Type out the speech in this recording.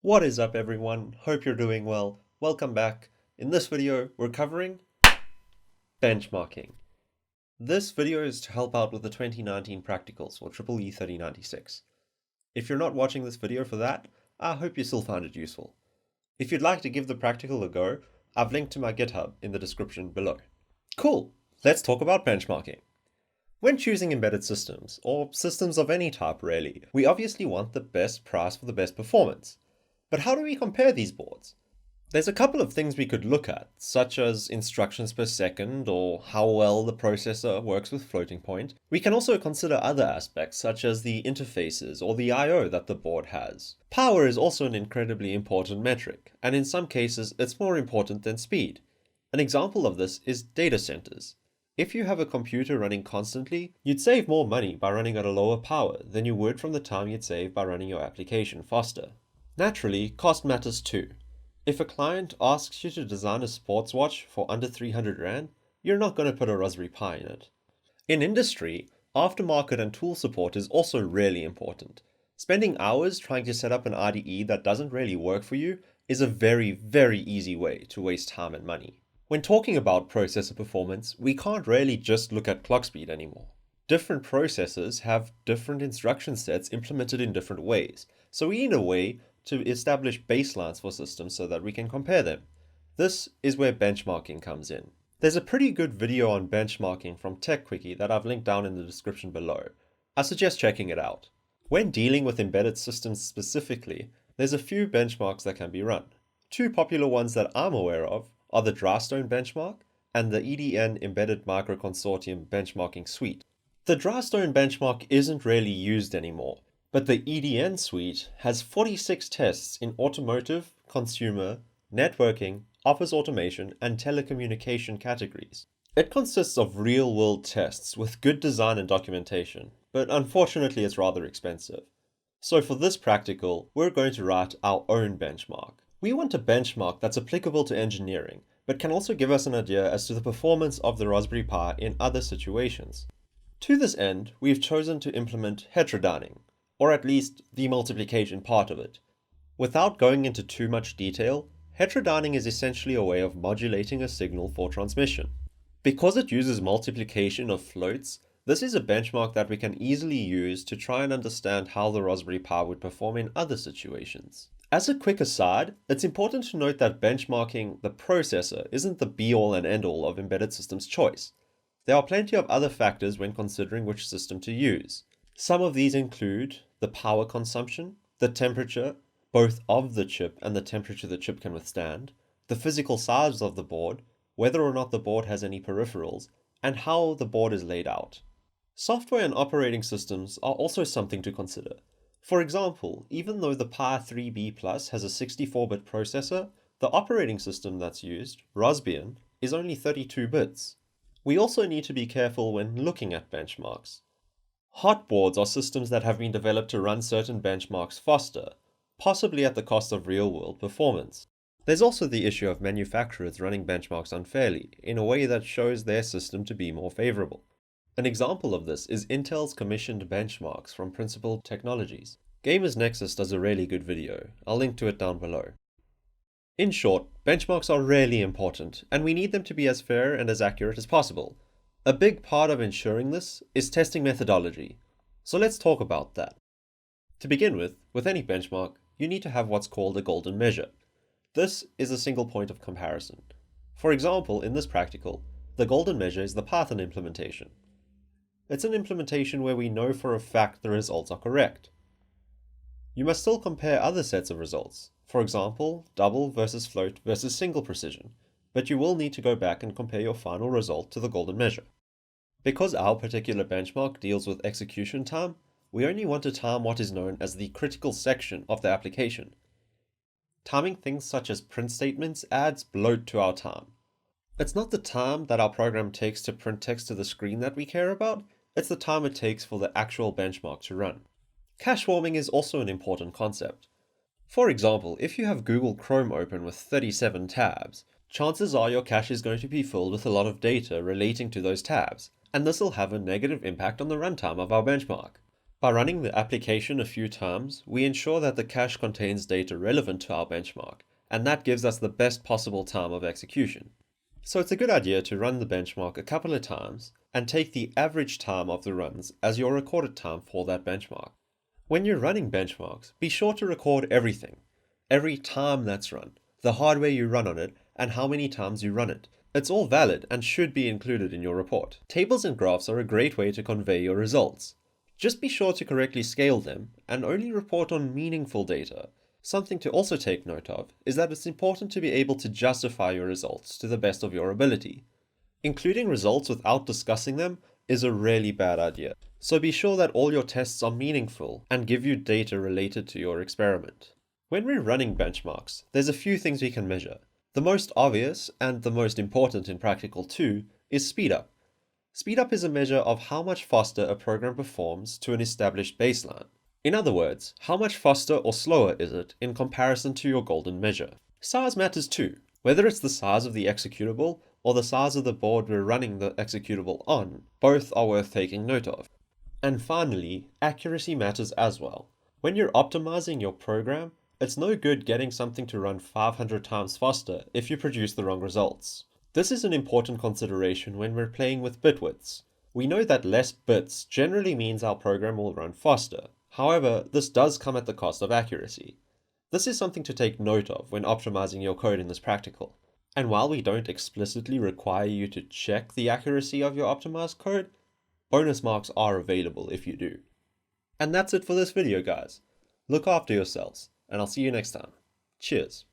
What is up everyone? Hope you're doing well. Welcome back. In this video, we're covering benchmarking. This video is to help out with the 2019 practicals for EEE 3096. If you're not watching this video for that, I hope you still found it useful. If you'd like to give the practical a go, I've linked to my GitHub in the description below. Cool, let's talk about benchmarking. When choosing embedded systems, or systems of any type really, we obviously want the best price for the best performance. But how do we compare these boards? There's a couple of things we could look at, such as instructions per second or how well the processor works with floating point. We can also consider other aspects such as the interfaces or the I/O that the board has. Power is also an incredibly important metric, and in some cases it's more important than speed. An example of this is data centers. If you have a computer running constantly, you'd save more money by running at a lower power than you would from the time you'd save by running your application faster. Naturally, cost matters too. If a client asks you to design a sports watch for under 300 Rand, you're not going to put a Raspberry Pi in it. In industry, aftermarket and tool support is also really important. Spending hours trying to set up an IDE that doesn't really work for you is a very easy way to waste time and money. When talking about processor performance, we can't really just look at clock speed anymore. Different processors have different instruction sets implemented in different ways, so we need a way to establish baselines for systems so that we can compare them. This is where benchmarking comes in. There's a pretty good video on benchmarking from TechQuickie that I've linked down in the description below. I suggest checking it out. When dealing with embedded systems specifically, there's a few benchmarks that can be run. Two popular ones that I'm aware of are the Drystone benchmark and the EDN Embedded Micro Consortium benchmarking suite. The Drystone benchmark isn't really used anymore, but the EDN suite has 46 tests in automotive, consumer, networking, office automation, and telecommunication categories. It consists of real-world tests with good design and documentation, but unfortunately it's rather expensive. So for this practical, we're going to write our own benchmark. We want a benchmark that's applicable to engineering, but can also give us an idea as to the performance of the Raspberry Pi in other situations. To this end, we've chosen to implement heterodyning, or at least the multiplication part of it. Without going into too much detail, heterodyning is essentially a way of modulating a signal for transmission. Because it uses multiplication of floats, this is a benchmark that we can easily use to try and understand how the Raspberry Pi would perform in other situations. As a quick aside, it's important to note that benchmarking the processor isn't the be-all and end-all of embedded systems choice. There are plenty of other factors when considering which system to use. Some of these include the power consumption, the temperature, both of the chip and the temperature the chip can withstand, the physical size of the board, whether or not the board has any peripherals, and how the board is laid out. Software and operating systems are also something to consider. For example, even though the Pi 3B Plus has a 64-bit processor, the operating system that's used, Raspbian, is only 32 bits. We also need to be careful when looking at benchmarks. Hot boards are systems that have been developed to run certain benchmarks faster, possibly at the cost of real-world performance. There's also the issue of manufacturers running benchmarks unfairly, in a way that shows their system to be more favorable. An example of this is Intel's commissioned benchmarks from Principal Technologies. Gamers Nexus does a really good video. I'll link to it down below. In short, benchmarks are really important, and we need them to be as fair and as accurate as possible. A big part of ensuring this is testing methodology, so let's talk about that. To begin with any benchmark, you need to have what's called a golden measure. This is a single point of comparison. For example, in this practical, the golden measure is the Python implementation. It's an implementation where we know for a fact the results are correct. You must still compare other sets of results, for example, double versus float versus single precision, but you will need to go back and compare your final result to the golden measure. Because our particular benchmark deals with execution time, we only want to time what is known as the critical section of the application. Timing things such as print statements adds bloat to our time. It's not the time that our program takes to print text to the screen that we care about, it's the time it takes for the actual benchmark to run. Cache warming is also an important concept. For example, if you have Google Chrome open with 37 tabs, chances are your cache is going to be filled with a lot of data relating to those tabs, and this will have a negative impact on the runtime of our benchmark. By running the application a few times, we ensure that the cache contains data relevant to our benchmark, and that gives us the best possible time of execution. So it's a good idea to run the benchmark a couple of times and take the average time of the runs as your recorded time for that benchmark. When you're running benchmarks, be sure to record everything. Every time that's run, the hardware you run on it, and how many times you run it. It's all valid and should be included in your report. Tables and graphs are a great way to convey your results. Just be sure to correctly scale them and only report on meaningful data. Something to also take note of is that it's important to be able to justify your results to the best of your ability. Including results without discussing them is a really bad idea, so be sure that all your tests are meaningful and give you data related to your experiment. When we're running benchmarks, there's a few things we can measure. The most obvious, and the most important in Practical 2, is speedup. Speedup is a measure of how much faster a program performs to an established baseline. In other words, how much faster or slower is it in comparison to your golden measure. Size matters too. Whether it's the size of the executable or the size of the board we're running the executable on, both are worth taking note of. And finally, accuracy matters as well. When you're optimizing your program, it's no good getting something to run 500 times faster if you produce the wrong results. This is an important consideration when we're playing with bit widths. We know that less bits generally means our program will run faster. However, this does come at the cost of accuracy. This is something to take note of when optimizing your code in this practical. And while we don't explicitly require you to check the accuracy of your optimized code, bonus marks are available if you do. And that's it for this video, guys. Look after yourselves, and I'll see you next time. Cheers.